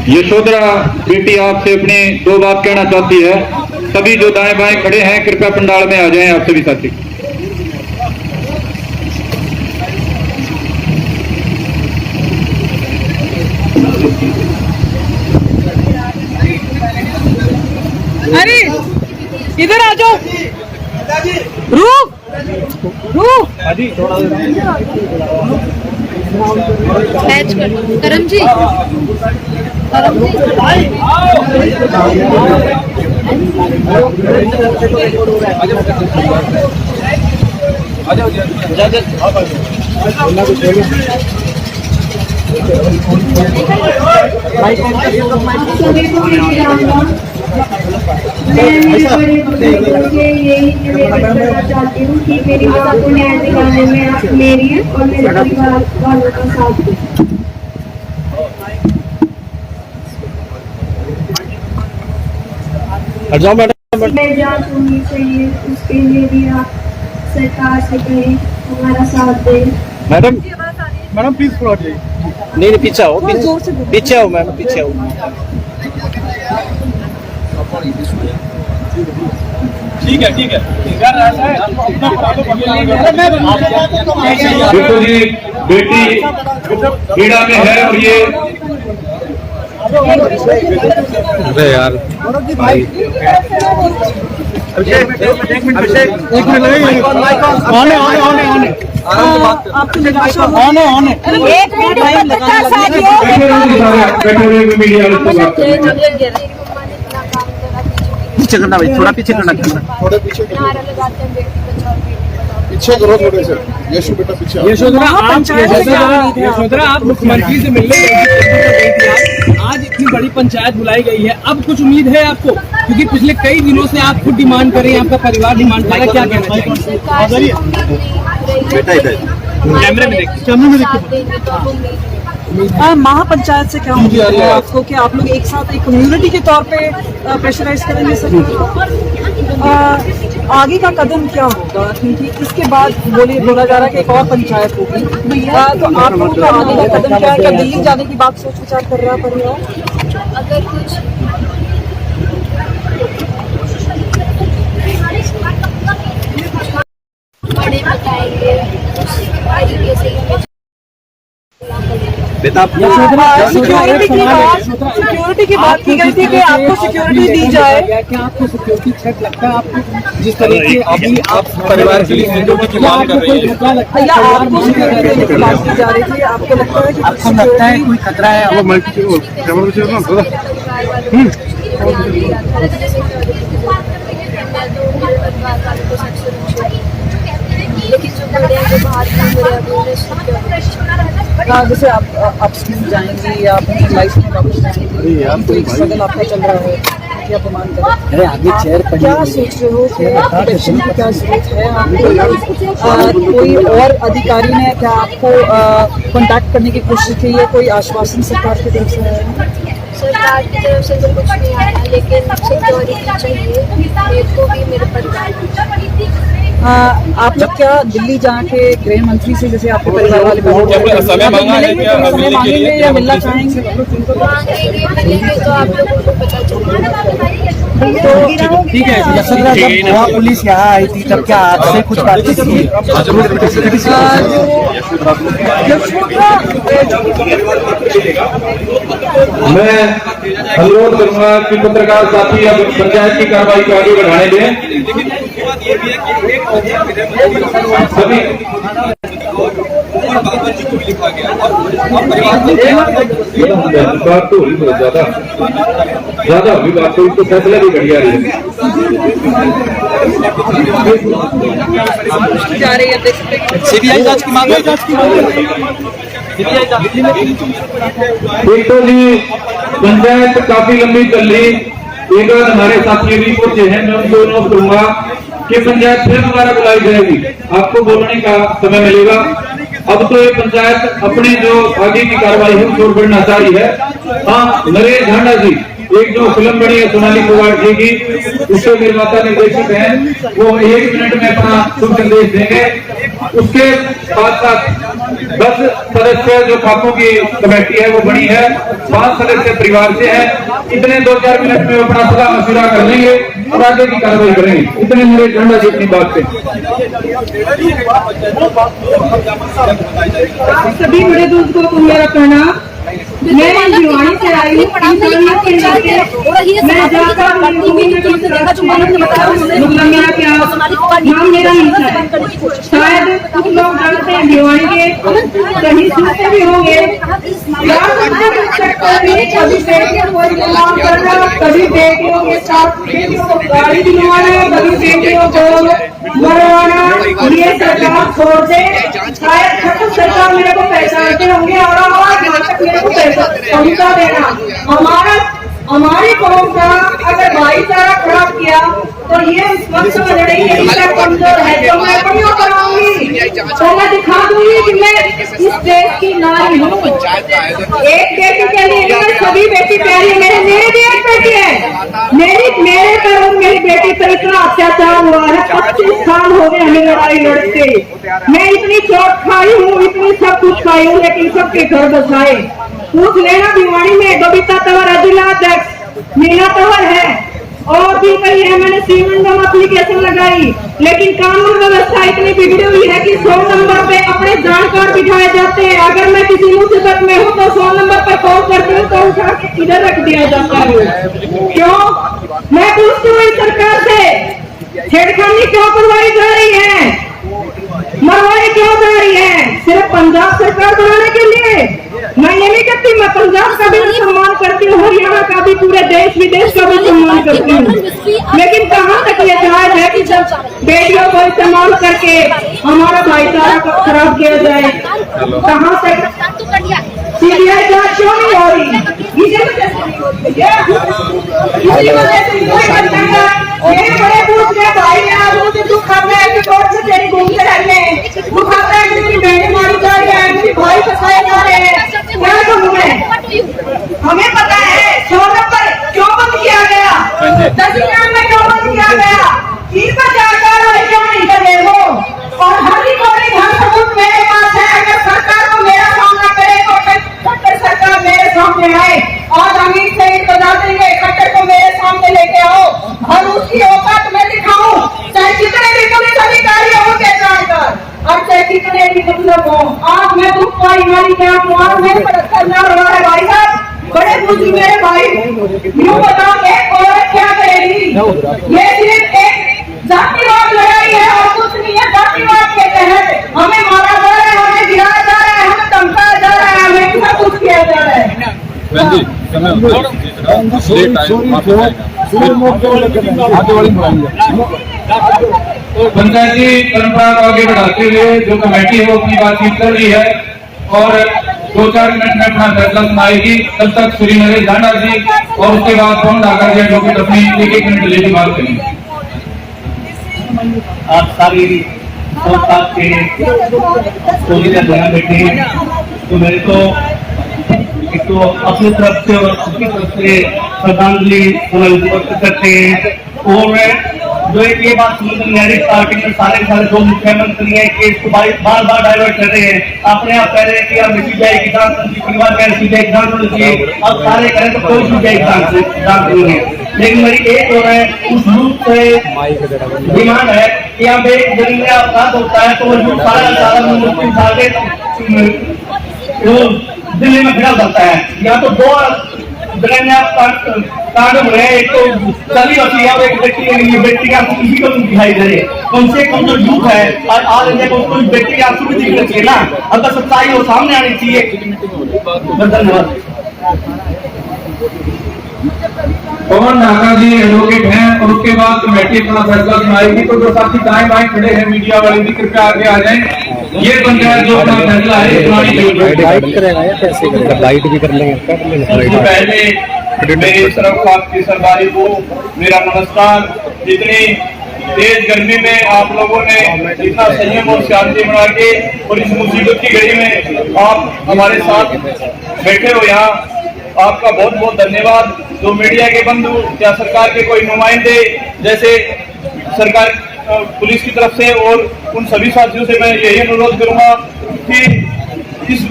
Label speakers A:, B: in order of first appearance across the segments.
A: यशोधरा बेटी आपसे अपनी 2 बात कहना चाहती है। सभी जो दाएं बाएं खड़े हैं कृपया पंडाल में आ जाएं आप सभी साथी।
B: अरे इधर आ जाओ। रूप करम जी
C: यही निवेदन करना चाहती हूँ कि मेरी माँ को न्याय दिलाने में आप मेरी है और मेरे परिवार वालों का साथ दें। जांच होनी चाहिए, उसके लिए भी आप सरकार से कहें हमारा साथ दें।
D: मैडम प्लीज थोड़ा
E: नहीं पीछे आओ, पीछे आओ मैम, पीछे आओ।
D: ठीक है
A: देखो जी, बेटी पीड़ा में है और ये
E: अरे यार भाई
D: अभिषेक एक मिनट लगेगा। ऑन
B: एक मिनट
E: पीछे करना भाई, थोड़ा पीछे करना,
D: थोड़ा पीछे करो थोड़े से। यशु बेटा पीछे।
F: यशोधरा आप मुख्यमंत्री से मिलने गई थी, आज इतनी बड़ी पंचायत बुलाई गई है, अब कुछ उम्मीद है आपको? क्योंकि पिछले कई दिनों से आप खुद डिमांड कर रहे हैं, आपका परिवार डिमांड कर रहा है, क्या कहना चाहिए?
E: बेटा इधर
F: कैमरे में देखिए।
B: महापंचायत से क्या उम्मीद है आपको कि आप लोग एक साथ एक कम्युनिटी के तौर पे प्रेशराइज करेंगे सरकार? आगे का कदम क्या होगा? क्योंकि इसके बाद बोला जा रहा है कि एक और पंचायत होगी, तो आप लोगों का आगे का कदम क्या है? क्या दिल्ली जाने की बात सोच विचार कर रहा है परिवार?
C: अगर कुछ बड़े बताएंगे उस तरीके से
E: बेटा
B: सिक्योरिटी की बात की गई थी कि आपको सिक्योरिटी दी जाए।
F: क्या आपको सिक्योरिटी थ्रेट लगता है? आपको जिस तरीके अभी आप
E: परिवार के लिए सिक्योरिटी की मांग कर रहे हैं,
B: या आपको सिक्योरिटी देने की बात की जा रही थी, आपको लगता है कि
F: आपको लगता है कोई खतरा है?
C: लेकिन जो बड़े हैं जो बाहर
B: जैसे आप स्कूल जाएंगे या अपनी लाइफ में वापस जाएंगे, तो एक स्ट्रगल आपका चल रहा है, क्या प्रमाण करें?
F: अरे आगे चेयर
B: क्या सोच रहे हो कि इलेक्शन की क्या सोच है आपको? कोई और अधिकारी ने क्या आपको कांटेक्ट करने की कोशिश की है? कोई आश्वासन सरकार की तरफ से है?
C: सरकार की तरफ से तो कुछ नहीं आया, लेकिन सिक्योरिटी चाहिए मेरे को भी, मेरे परिवार।
B: आप लोग क्या दिल्ली जाके गृह मंत्री से, जैसे आपके परिवार वाले
D: समय
B: मांगेंगे या मिलना चाहेंगे?
C: मिलेंगे तो आप लोगों को पता चलेगा।
F: ठीक है।
E: यशोधरा जब गोवा पुलिस यहाँ आई थी तब क्या आपसे कुछ बातचीत की?
A: मैं अनुरोध करूंगा कि पत्रकार साथी अब पंचायत की कार्रवाई को आगे बढ़ाने दें। सभी बात तो हुई बहुत ज्यादा हुई बात, तो इसको फैसला भी बढ़िया रही है।
E: सीबीआई जांच की मांग है।
A: एक तो जी पंचायत काफी लंबी चल रही, एक बार हमारे साथी भी पहुंचे हैं, मैं उनको अनुरोध करूंगा कि पंचायत फिर दोबारा बुलाई जाएगी, आपको बोलने का समय मिलेगा। अब तो ये पंचायत अपनी जो आगे की कार्रवाई है उसको बढ़ना चाह रही है। हाँ, नरेश झांडा जी एक जो फिल्म बनी है सोनाली कुमार जी की, उसके निर्माता निर्देशक हैं, वो 1 मिनट में अपना शुभ संदेश देंगे। उसके साथ साथ 10 सदस्य जो खातों की कमेटी है वो बनी है, 5 सदस्य परिवार से है। इतने 2-4 मिनट में अपना सलाह मशुरा कर लेंगे और आगे की कार्रवाई करेंगे। इतने मेरे झंडा जी अपनी बात पे।
B: सभी बड़े दोस्तों को मेरा प्रणाम। मैं भिवानी से आई हूँ। मैं जाकर मेरा क्या नाम मेरा नीचा है। शायद कुछ लोग जानते हैं भिवानी के, कहीं सुनते भी होंगे। कभी बेटियों के साथ गाड़ी दिलवाना, कभी बेटियों को मरवाना, ये सरकार छोड़ दे। शायद खत्म सरकार मेरे को पहचानते होंगे और मेरे को पैसा पहुंचा देना। हमारी कौम का अगर भाईचारा खराब किया तो ये उस वक्त समझ रही है कि कमजोर है, तो मैं क्यों कराऊंगी, तो मैं दिखा दूंगी कि मैं इस देश की नारी हूँ। एक बेटी के लिए सभी बेटी प्यारी है। मेरी भी एक बेटी है। मेरे पर मेरी बेटी पर इतना अत्याचार हुआ है। 25 साल हो गए हमें लड़ाई लड़ते। मैं इतनी चोट खाई हूँ, इतनी सब कुछ खाई हूँ, लेकिन सबके घर बसाए। पूछ लेना भिवानी में बबीता तंवर जिलाध्यक्ष, मीना तंवर है और भी कई है। मैंने सीमेंडम एप्लीकेशन लगाई, लेकिन कानून व्यवस्था इतनी बिगड़ी हुई है कि 100 नंबर पे अपने जानकार बिठाए जाते हैं। अगर मैं किसी मुसीबत में हूँ तो 100 नंबर पर कॉल करती हूँ तो उठा के इधर रख दिया जाता है। क्यों? मैं पूछती हूँ इस सरकार से, छेड़खानी क्यों करवाई जा रही है, मरवाई क्यों जा रही है? सिर्फ पंजाब सरकार बनाने के लिए? मैं ये नहीं कहती, मैं पंजाब का भी सम्मान करती हूँ, हरियाणा का भी, पूरे देश विदेश का भी सम्मान करती हूँ, लेकिन कहाँ तक ये जायज है कि जब बेटियों को इस्तेमाल करके हमारा भाईचारा खराब किया जाए? कहाँ तक सीबीआई जांच क्यों नहीं हो रही? मेरे बड़े पूछ गए भाई आज मुझे दुख खाता है कि कोर्ट से तेरी घूमते रहने, दुख आता है कि मेरी बहनें मारी जा रही है, मेरी भाई फंसाए जा रहे हैं। क्या कहूँ मैं? हमें पता है 100 नंबर क्यों बंद किया गया, 10 में क्यों बंद किया गया, इस पर जानकारी क्यों नहीं करे वो? और हर सबूत मेरे पास है। अगर सरकार को मेरा सामना करे तो खट्टर सरकार मेरे सामने आए और अमीर से बता देंगे खट्टर को मेरे सामने लेके आओ और उसकी औकात मैं दिखाऊं, चाहे कितने भी पुलिस अधिकारी हो के जानकर और चाहे कितने भी मतलब हो। आज मैं दुख पाई वाली क्या आज मेरे पर करना रहा है भाई साहब, बड़े बुजुर्ग मेरे भाई, यूँ बताओ एक औरत क्या करेगी? ये सिर्फ एक जातिवाद लड़ाई है और कुछ नहीं है। जातिवाद के तहत हमें मारा जा रहा है, हमें गिराया जा रहा है, हमें धमकाया जा रहा है, हमें सब कुछ किया जा रहा है।
A: पंचायती परंपरा को आगे बढ़ाते हुए जो कमेटी है वो अपनी बातचीत कर रही है और 2-4 मिनट में अपना फैसला सुनाएगी। तब तक श्री नरेश झांडा जी और उसके बाद फोन डाकर जी जो कि अपनी 1-1 मिनट लेकर बात करेंगे।
G: आप सारी के बैठे तो मेरे को एक तो अपनी तरफ से और अपनी तरफ से श्रद्धांजलि व्यक्त करते हैं। और जो एक ये बात न्यायिक पार्टी में सारे जो मुख्यमंत्री हैं कि इसको बार बार डाइवर्ट कर रहे हैं। अपने आप कह रहे हैं कि अब सीबीआई किसान परिवार कह रहे सीबीआई किसान होना चाहिए, अब सारे करें तो कोई सीबीआई किसान नहीं है। लेकिन मेरी एक और है उस रूप से डिमांड है कि यहाँ पे जमीन में अपराध होता है तो वो सारा दिल्ली में खड़ा करता है। यहाँ तो 2 जगह में आप कांड हो रहे हैं, एक तो चली होती है और एक व्यक्ति के आपको किसी को नहीं दिखाई दे रहे। कम से कम जो झूठ है और आज उसको व्यक्ति के आपको भी दिखना चाहिए ना, अगर सच्चाई वो सामने आनी चाहिए। धन्यवाद।
A: पवन नागा जी एडवोकेट हैं और उसके बाद कमेटी अपना फैसला सुनाएगी। तो जो साथी दाएं बाएं खड़े हैं मीडिया वाले भी कृपया आगे आ जाएं। ये पंचायत जो अपना फैसला है
E: लाइट भी कर लेंगे।
A: पहले मेरी तरफ आपकी सरदारी को मेरा नमस्कार। जितनी तेज गर्मी में आप लोगों ने इतना संयम और शांति बना के और इस मुसीबत की घड़ी में आप हमारे साथ बैठे हो यहाँ आपका बहुत बहुत धन्यवाद। जो मीडिया के बंधु या सरकार के कोई नुमाइंदे जैसे सरकार पुलिस की तरफ से और उन सभी साथियों से मैं यही अनुरोध करूंगा कि इस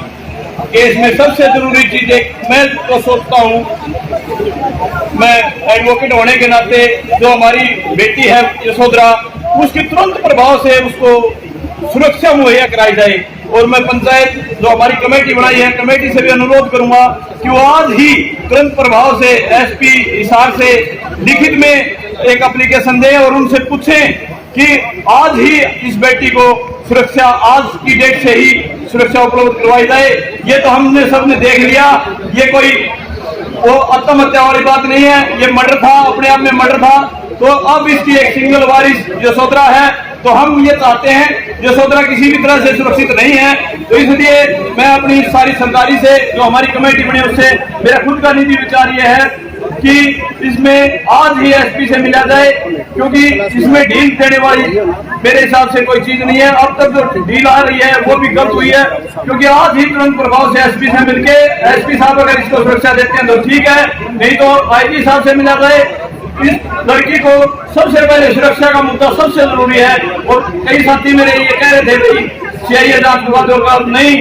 A: केस में सबसे जरूरी चीज मैं तो सोचता हूं, मैं एडवोकेट होने के नाते जो हमारी बेटी है यशोधरा, उसकी तुरंत प्रभाव से उसको सुरक्षा मुहैया कराई जाए। और मैं पंचायत जो हमारी कमेटी बनाई है, कमेटी से भी अनुरोध करूंगा कि वो आज ही तुरंत प्रभाव से एसपी हिसार से लिखित में एक एप्लीकेशन दें और उनसे पूछें कि आज ही इस बेटी को सुरक्षा, आज की डेट से ही सुरक्षा उपलब्ध करवाई जाए। ये तो हमने सबने देख लिया, ये कोई वो आत्महत्या वाली बात नहीं है, ये मर्डर था, अपने आप में मर्डर था। तो अब इसकी एक सिंगल वारिस यशोधरा है, तो हम ये चाहते हैं यशोधरा किसी भी तरह से सुरक्षित नहीं है। तो इसलिए मैं अपनी सारी सरकारी से जो हमारी कमेटी बनी उससे मेरा खुद का निजी विचार ये है कि इसमें आज ही एसपी से मिला जाए, क्योंकि इसमें ढील देने वाली मेरे हिसाब से कोई चीज नहीं है। अब तक जो ढील आ रही है वो भी गलत हुई है, क्योंकि आज ही तुरंत प्रभाव से एसपी से मिलके एसपी साहब अगर इसको सुरक्षा देते हैं तो ठीक है, नहीं तो आईजी साहब से मिला जाए। इस लड़की को सबसे पहले सुरक्षा का मुद्दा सबसे जरूरी है। और कई साथी मेरे ये कह रहे थे भाई सीआईए जांच करवा दो, नहीं,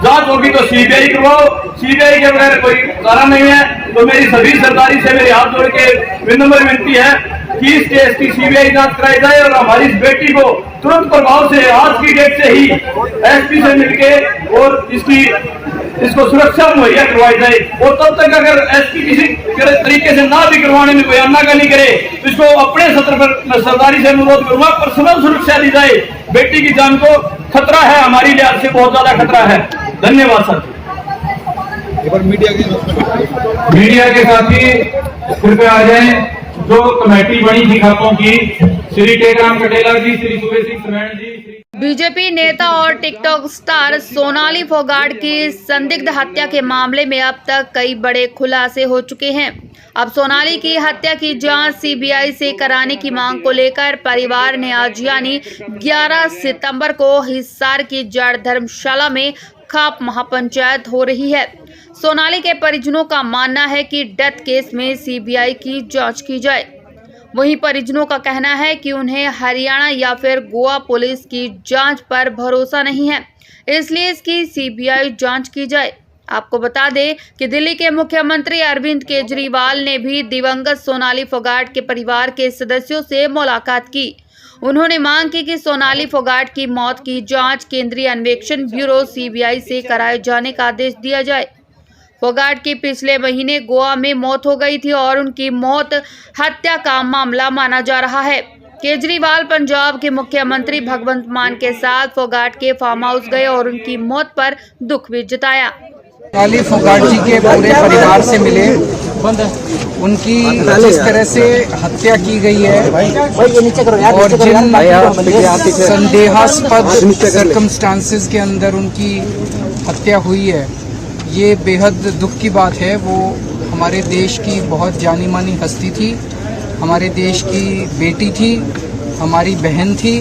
A: जांच होगी तो सीबीआई करवाओ, सीबीआई के बगैर कोई कारण नहीं है। तो मेरी सभी सरकारी से मेरी हाथ जोड़ के विनम्र विनती है कि इस केस की सीबीआई जांच कराई जाए और हमारी इस बेटी को तुरंत प्रभाव से आज की डेट से ही एसपी से मिलके और इसको सुरक्षा मुहैया करवाई जाए। और तब तक अगर एसपी किसी तरीके से ना भी करवाने में कोई आनाकानी करे तो इसको अपने सत्र पर मैं सरदारी से अनुरोध करूंगा, पर्सनल सुरक्षा दी जाए। बेटी की जान को खतरा है, हमारी लिहाज से बहुत ज्यादा खतरा है। धन्यवाद सर।
H: मीडिया के साथी कृपया आ जाएं। जो कमेटी बनी थी खापों की, श्री टेकराम कटेला जी, श्री सुबेश सिंह सवैण जी।
I: बीजेपी नेता और टिकटॉक स्टार सोनाली फोगाट की संदिग्ध हत्या के मामले में अब तक कई बड़े खुलासे हो चुके हैं। अब सोनाली की हत्या की जांच सीबीआई से कराने की मांग को लेकर परिवार ने आज यानी 11 सितंबर को हिसार की जड़ धर्मशाला में खाप महापंचायत हो रही है। सोनाली के परिजनों का मानना है कि डेथ केस में सीबीआई की जांच की जाए। वहीं परिजनों का कहना है कि उन्हें हरियाणा या फिर गोवा पुलिस की जांच पर भरोसा नहीं है, इसलिए इसकी सीबीआई जांच की जाए। आपको बता दें कि दिल्ली के मुख्यमंत्री अरविंद केजरीवाल ने भी दिवंगत सोनाली फोगाट के परिवार के सदस्यों से मुलाकात की। उन्होंने मांग की कि सोनाली फोगाट की मौत की जांच केंद्रीय अन्वेषण ब्यूरो सीबीआई से कराए जाने का आदेश दिया जाए। फोगाट की पिछले महीने गोवा में मौत हो गई थी और उनकी मौत हत्या का मामला माना जा रहा है। केजरीवाल पंजाब के मुख्यमंत्री भगवंत मान के साथ फोगाट के फार्म हाउस गए और उनकी मौत पर दुख भी जताया।
E: सोनाली फोगाट जी के पूरे परिवार से मिले, उनकी जिस तरह से हत्या की गई है और जिन संदेहास्पद सर्कमस्टांसेस के अंदर उनकी हत्या हुई है, ये बेहद दुख की बात है। वो हमारे देश की बहुत जानी मानी हस्ती थी, हमारे देश की बेटी थी, हमारी बहन थी।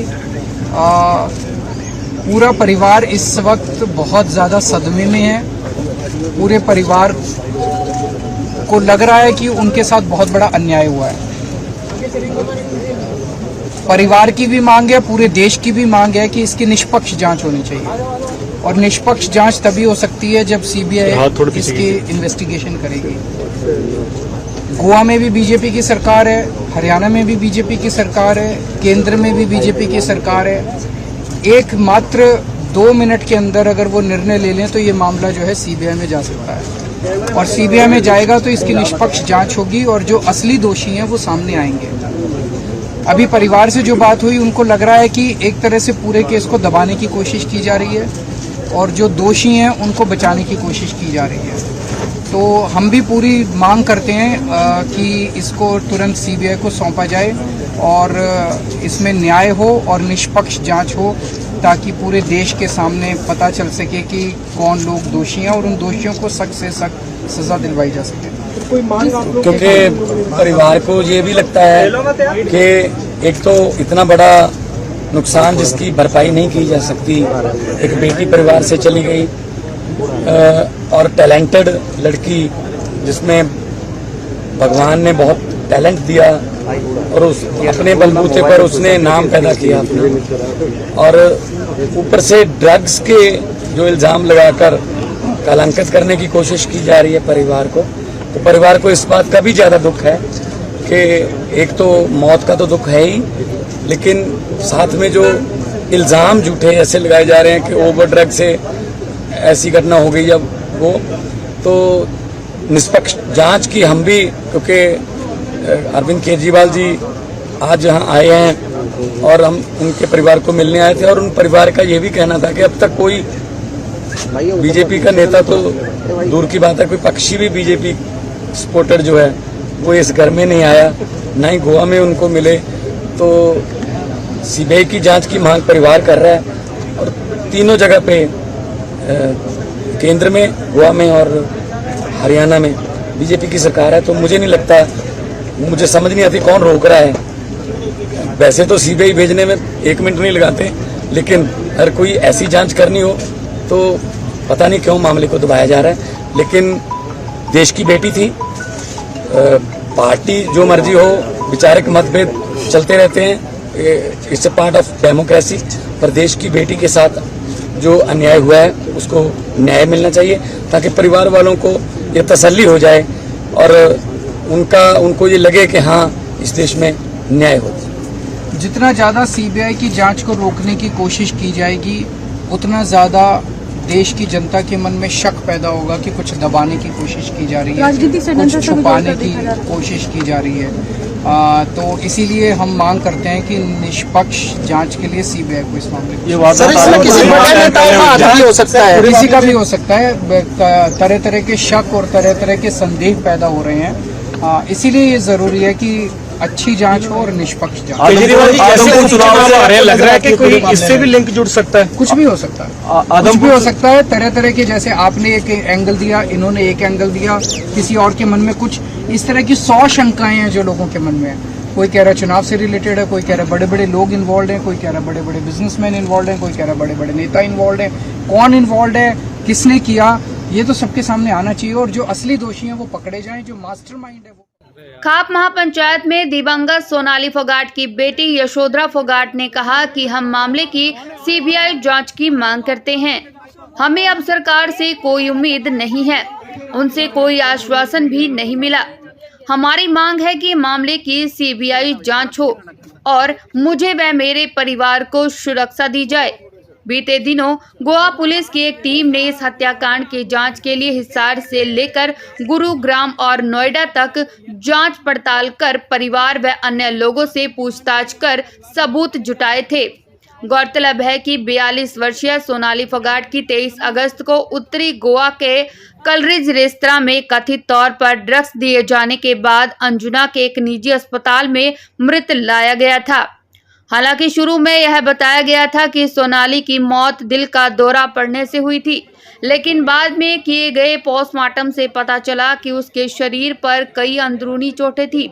E: पूरा परिवार इस वक्त बहुत ज़्यादा सदमे में है। पूरे परिवार को लग रहा है कि उनके साथ बहुत बड़ा अन्याय हुआ है। परिवार की भी मांग है, पूरे देश की भी मांग है कि इसकी निष्पक्ष जांच होनी चाहिए और निष्पक्ष जांच तभी हो सकती है जब सीबीआई इसकी इन्वेस्टिगेशन करेगी। गोवा में भी बीजेपी की सरकार है, हरियाणा में भी बीजेपी की सरकार है, केंद्र में भी बीजेपी की सरकार है। एक मात्र 2 मिनट के अंदर अगर वो निर्णय ले लें तो ये मामला जो है सीबीआई में जा सकता है और सीबीआई में जाएगा तो इसकी निष्पक्ष जांच होगी और जो असली दोषी हैं वो सामने आएंगे। अभी परिवार से जो बात हुई, उनको लग रहा है कि एक तरह से पूरे केस को दबाने की कोशिश की जा रही है और जो दोषी हैं उनको बचाने की कोशिश की जा रही है। तो हम भी पूरी मांग करते हैं कि इसको तुरंत सीबीआई को सौंपा जाए और इसमें न्याय हो और निष्पक्ष जांच हो, ताकि पूरे देश के सामने पता चल सके कि कौन लोग दोषी हैं और उन दोषियों को सख्त से सख्त सजा दिलवाई जा सके।
J: क्योंकि परिवार को ये भी लगता है कि एक तो इतना बड़ा नुकसान जिसकी भरपाई नहीं की जा सकती, एक बेटी परिवार से चली गई और टैलेंटेड लड़की जिसमें भगवान ने बहुत टैलेंट दिया और उस अपने बलबूते पर उसने नाम पैदा किया अपना, और ऊपर से ड्रग्स के जो इल्ज़ाम लगाकर कलंकित करने की कोशिश की जा रही है परिवार को, तो परिवार को इस बात का भी ज़्यादा दुख है कि एक तो मौत का तो दुख है ही, लेकिन साथ में जो इल्ज़ाम झूठे ऐसे लगाए जा रहे हैं कि ओवर ड्रग से ऐसी घटना हो गई, जब वो तो निष्पक्ष जांच की हम भी, क्योंकि अरविंद केजरीवाल जी आज यहाँ आए हैं और हम उनके परिवार को मिलने आए थे, और उन परिवार का ये भी कहना था कि अब तक कोई बीजेपी का नेता तो दूर की बात है, कोई पक्षी भी बीजेपी सपोर्टर जो है वो इस घर में नहीं आया, ना ही गोवा में उनको मिले। तो सीबीआई की जांच की मांग परिवार कर रहा है, और तीनों जगह पे केंद्र में, गोवा में और हरियाणा में बीजेपी की सरकार है। तो मुझे नहीं लगता, मुझे समझ नहीं आती कौन रोक रहा है। वैसे तो सीबीआई भेजने में 1 मिनट नहीं लगाते, लेकिन अगर कोई ऐसी जांच करनी हो तो पता नहीं क्यों मामले को दबाया जा रहा है। लेकिन देश की बेटी थी, पार्टी जो मर्जी हो, विचारक मतभेद चलते रहते हैं, it's a part of democracy, पर देश की बेटी के साथ जो अन्याय हुआ है उसको न्याय मिलना चाहिए, ताकि परिवार वालों को ये तसल्ली हो जाए और उनको ये लगे कि हाँ इस देश में न्याय हो।
E: जितना ज़्यादा सीबीआई की जांच को रोकने की कोशिश की जाएगी, उतना ज़्यादा देश की जनता के मन में शक पैदा होगा कि कुछ दबाने की कोशिश की जा रही है, कुछ छुपाने की कोशिश की जा रही है। तो इसीलिए हम मांग करते हैं कि निष्पक्ष जांच के लिए सीबीआई को इस मामले में,
D: सर इसमें किसी बड़े नेताओं का हाथ भी हो सकता है,
E: किसी का भी हो सकता है। तरह तरह के शक और तरह तरह के संदेह पैदा हो रहे हैं, इसीलिए ये जरूरी है कि अच्छी जांच हो और निष्पक्ष जांच।
D: केजरीवाल जी कैसे चुनाव आ रहे हैं, लग रहा है कि कोई इससे भी लिंक जुड़ सकता है?
E: कुछ भी हो सकता है, कुछ भी हो सकता है। तरह तरह के, जैसे आपने एक एंगल दिया, इन्होंने एक एंगल दिया, किसी और के मन में कुछ इस तरह की 100 शंकाएं हैं जो लोगों के मन में है। कोई कह रहा है चुनाव से रिलेटेड है, कोई कह रहा है बड़े बड़े लोग इन्वॉल्व हैं, कोई कह रहा है बड़े बड़े बिजनेसमैन इन्वॉल्व हैं, कोई कह रहा है बड़े बड़े नेता इन्वॉल्व हैं। कौन इन्वॉल्व है, किसने किया, ये तो सबके सामने आना चाहिए, और जो असली दोषी हैं वो पकड़े जाएं, जो मास्टरमाइंड है वो।
I: खाप महापंचायत में दिवंगत सोनाली फोगाट की बेटी यशोधरा फोगाट ने कहा कि हम मामले की सीबीआई जांच की मांग करते हैं। हमें अब सरकार से कोई उम्मीद नहीं है, उनसे कोई आश्वासन भी नहीं मिला। हमारी मांग है कि मामले की सीबीआई जांच हो और मुझे व मेरे परिवार को सुरक्षा दी जाए। बीते दिनों गोवा पुलिस की एक टीम ने इस हत्याकांड की जांच के लिए हिसार से लेकर गुरुग्राम और नोएडा तक जांच पड़ताल कर परिवार व अन्य लोगों से पूछताछ कर सबूत जुटाए थे। गौरतलब है कि 42 वर्षीय सोनाली फोगाट की 23 अगस्त को उत्तरी गोवा के कलरिज रेस्तरां में कथित तौर पर ड्रग्स दिए जाने के बाद अंजुना के एक निजी अस्पताल में मृत लाया गया था। हालांकि शुरू में यह बताया गया था कि सोनाली की मौत दिल का दौरा पड़ने से हुई थी, लेकिन बाद में किए गए पोस्टमार्टम से पता चला कि उसके शरीर पर कई अंदरूनी चोटें थी।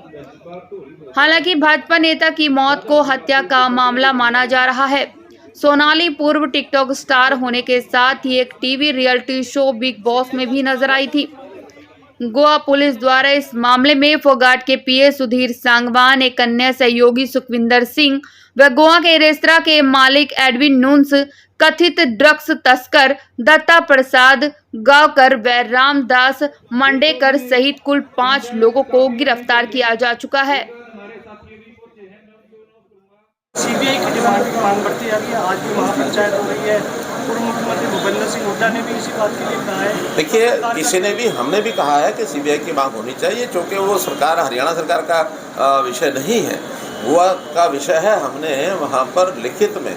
I: हालांकि भाजपा नेता की मौत को हत्या का मामला माना जा रहा है। सोनाली पूर्व टिकटॉक स्टार होने के साथ ही एक TV reality show big boss में भी नजर आई थी। गोवा पुलिस द्वारा इस मामले में फोगाट के पीए सुधीर सांगवान, एक अन्य सहयोगी सुखविंदर सिंह व गोवा के रेस्तरां के मालिक एडविन नून्स, कथित ड्रग्स तस्कर दत्ता प्रसाद गांवकर व रामदास मंडेकर सहित कुल 5 लोगों को गिरफ्तार किया जा चुका है।
D: सीबीआई की डिमांड की मांग बढ़ती जा रही है। आज भी महापंचायत हो रही है। पूर्व मुख्यमंत्री भूपेंद्र सिंह हुड्डा ने भी इसी बात के लिए कहा है।
K: देखिए, किसी ने भी, हमने भी कहा है कि सीबीआई की मांग होनी चाहिए, क्योंकि वो सरकार, हरियाणा सरकार का विषय नहीं है, गोवा का विषय है। हमने वहाँ पर लिखित में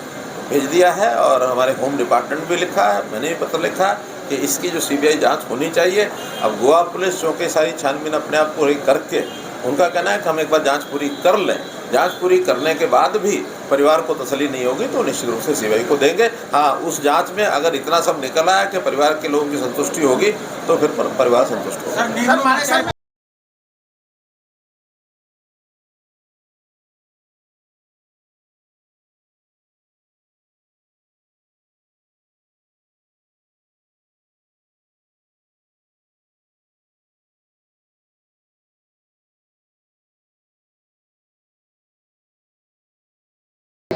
K: भेज दिया है और हमारे होम डिपार्टमेंट भी लिखा है, मैंने भी पत्र लिखा कि इसकी जो सीबीआई जांच होनी चाहिए। अब गोवा पुलिस चौंकि सारी छानबीन अपने आप पूरी करके, उनका कहना है कि हम एक बार जांच पूरी कर लें, जांच पूरी करने के बाद भी परिवार को तसल्ली नहीं होगी तो निश्चित रूप से सीबीआई को देंगे। हाँ, उस जांच में अगर इतना सब निकल आया कि परिवार के लोगों की संतुष्टि होगी तो फिर परिवार संतुष्ट होगा।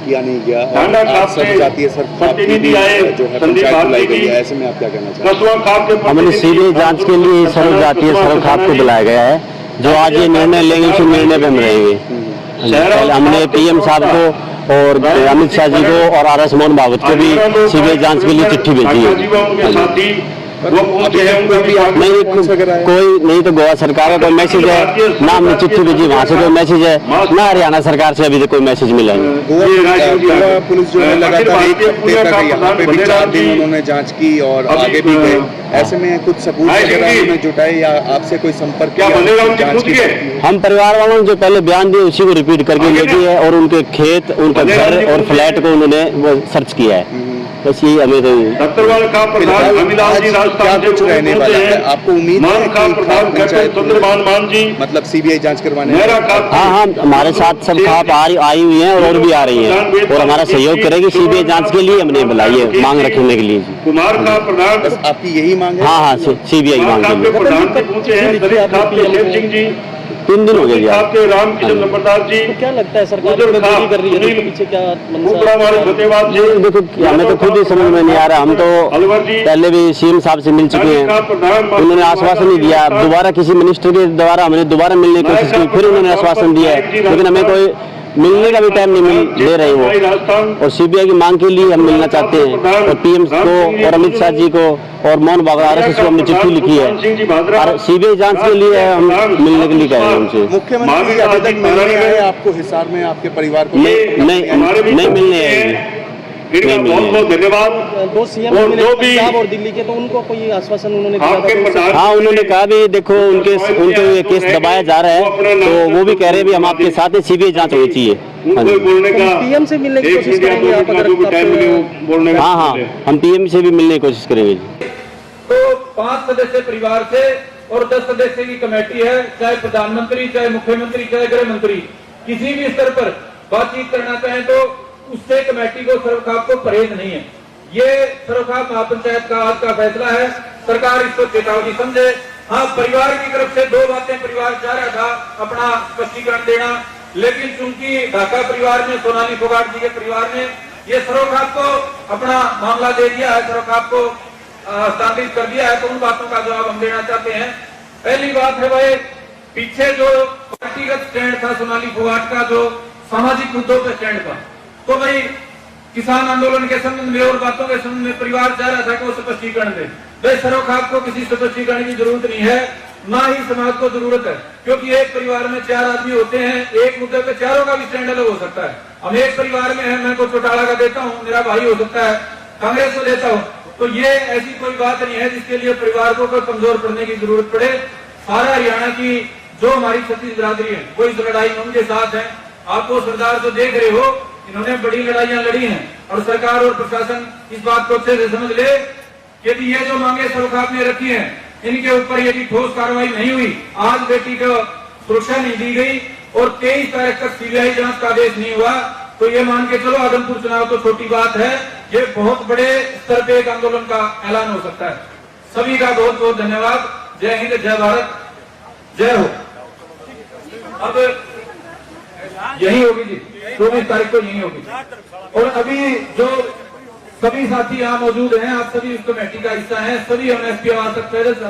L: किया नहीं गया और
G: डांडा
L: आज
G: खाप
L: सब
G: से
L: जातीय सरकार
G: प्रतिनिधि आए,
L: जो है
G: संदीप
L: पंचायत बुलाई
G: भारती
L: गई
G: जी,
L: है, ऐसे में आप क्या कहना चाहते हैं?
G: कस्बा खाप के
M: हमने सीबीआई जांच के लिए सर्व जातीय सर्व खाप को बुलाया गया है। जो आज ये निर्णय लेंगे उसी निर्णय पे हम रहेंगे। पहले हमने पीएम साहब को और अमित शाह जी को और आर एस मोहन भागवत को भी सीबीआई जांच के लिए चिट्ठी भेजी है। नहीं कोई नहीं तो गोवा सरकार का कोई मैसेज है ना, हमने चिट्ठी भेजी वहाँ से कोई मैसेज है ना, हरियाणा सरकार से अभी तक कोई मैसेज मिला नहीं।
L: गोवा पुलिस जो है लगातार एक हफ्ते तक यहाँ पे भी 4 दिन उन्होंने जांच की और आगे भी गए, ऐसे में कुछ सबूत वगैरह उन्होंने जुटाए या आपसे कोई संपर्क किया?
M: हम परिवार वालों ने जो पहले बयान दिए उसी को रिपीट करके ले गए है और उनके खेत, उनका घर और फ्लैट को उन्होंने वो सर्च किया है। बस यही हमें
L: क्या कुछ रहने वाला है? आपको उम्मीद है कि खाप पंचायत मतलब सीबीआई जांच करवाने?
M: हाँ, हमारे साथ सब खाप आई हुई हैं और भी आ रही हैं और हमारा सहयोग करेगी। सीबीआई जांच के लिए हमने बुलाई है, मांग रखने के लिए।
G: कुमार का प्रधान,
L: बस आपकी यही मांग है?
M: हाँ, सीबीआई मांग के लिए। 3 दिन हो गए जी।
G: आपके रामकिशन नंबरदार जी,
F: क्या लगता है सरकार देरी कर रही है, तो पीछे क्या
M: देखो हमें तो खुद ही समझ में नहीं आ रहा। हम तो पहले भी सीएम साहब से मिल चुके हैं, उन्होंने आश्वासन नहीं दिया। दोबारा किसी मिनिस्टर के द्वारा हमने दोबारा मिलने की कोशिश की, फिर उन्होंने आश्वासन दिया है, लेकिन हमें कोई मिलने का भी टाइम नहीं दे रहे वो। और सीबीआई की मांग के लिए हम मिलना चाहते हैं और पीएम को और अमित शाह जी को और मोहन भागवत आरएसएस को हमने चिट्ठी लिखी है और सीबीआई जांच के लिए हम मिलने के लिए कह रहे हैं उनसे।
L: मुख्यमंत्री अभी तक मिलने आए आपको हिसार में, आपके परिवार को?
M: नहीं मिलने आएंगे।
G: बहुत बहुत धन्यवाद।
F: दो सीएम पंजाब और दिल्ली के, तो उनको कोई आश्वासन उन्होंने दिया था?
M: हाँ, उन्होंने कहा भी देखो उनके केस दबाया जा रहा है, तो वो भी कह रहे हैं भी हम आपके साथ हैं, सीबीआई जांच होनी चाहिए।
F: पीएम से मिलने की कोशिश करेंगे आप अगर?
M: हाँ, हम पीएम से भी मिलने की कोशिश करेंगे जी।
A: तो 5 सदस्य परिवार से और 10 सदस्य की कमेटी है, चाहे प्रधानमंत्री, चाहे मुख्यमंत्री, चाहे गृह मंत्री किसी भी स्तर पर बातचीत करना चाहे तो उससे कमेटी को सर्वखाप को परहेज नहीं है। ये सर्वखाप महापंचायत का आज का फैसला है, सरकार इसको चेतावनी समझे। हाँ, परिवार की तरफ से 2 बातें परिवार चाह रहा था, अपना स्पष्टीकरण देना, लेकिन चूंकि ढाका परिवार ने, सोनाली फोगाट जी के परिवार ने ये सर्वखाप को अपना मामला दे दिया है, सर्वखाप को हस्तांतरित कर दिया है, तो उन बातों का जवाब हम देना चाहते हैं। पहली बात है भाई, पीछे जो पार्टीगत स्टैंड था सोनाली फोगाट का, जो सामाजिक मुद्दों पर स्टैंड था, तो भाई किसान आंदोलन के संबंध में और बातों के संबंध में परिवार चाह रहा था कि वो स्पष्टीकरण दे। भाई सर्वखाप को किसी स्पष्टीकरण की जरूरत नहीं है, ना ही समाज को जरूरत है, क्योंकि एक परिवार में 4 आदमी होते हैं, एक मुद्दे पे चारों का भी स्टैंड अलग हो सकता है। हम एक परिवार में है, मैं को चौटाला का देता हूँ, मेरा भाई हो सकता है कांग्रेस को देता हूँ, तो ये ऐसी कोई बात नहीं है जिसके लिए परिवार को कोई कमजोर पड़ने की जरूरत पड़े। सारा हरियाणा की जो हमारी छत्तीस बिरादरी है वो इस लड़ाई में उनके साथ है। आप वो सरदार जो देख रहे हो, इन्होंने बड़ी लड़ाइयां लड़ी हैं और सरकार और प्रशासन इस बात को अच्छे से समझ ले कि ये जो मांगे सर्वखाप ने रखी हैं, इनके ऊपर यदि ठोस कार्रवाई नहीं हुई, आज बेटी को सुरक्षा नहीं दी गई और 23 तारीख तक सीबीआई जांच का आदेश नहीं हुआ, तो ये मान के चलो आदमपुर चुनाव तो छोटी बात है, ये बहुत बड़े स्तर पे एक आंदोलन का ऐलान हो सकता है। सभी का बहुत बहुत धन्यवाद। जय हिंद, जय भारत, जय हो। अब यही होगी जी, 24 तारीख को यही होगी। और अभी जो सभी साथी यहाँ मौजूद हैं, आप सभी इस कमेटी का हिस्सा हैं, सभी हम एसपी आवास तक पैदल से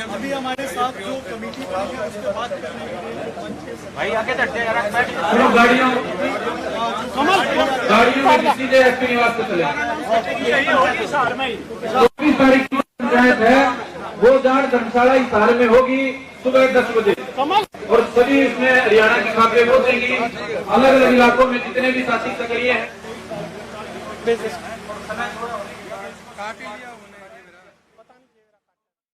D: अभी हमारे साथ जो कमेटी बनी है उसके बाद भाई आगे
A: गाड़ियों में सीधे एसपी निवास पे चले। 24 तारीख की पंचायत है, वो जांच धर्मशाला हिसार में होगी सुबह 10 बजे और सभी इसमें हरियाणा की खापें पहुंचेंगी। अलग अलग इलाकों में जितने भी साथी सक्रिय हैं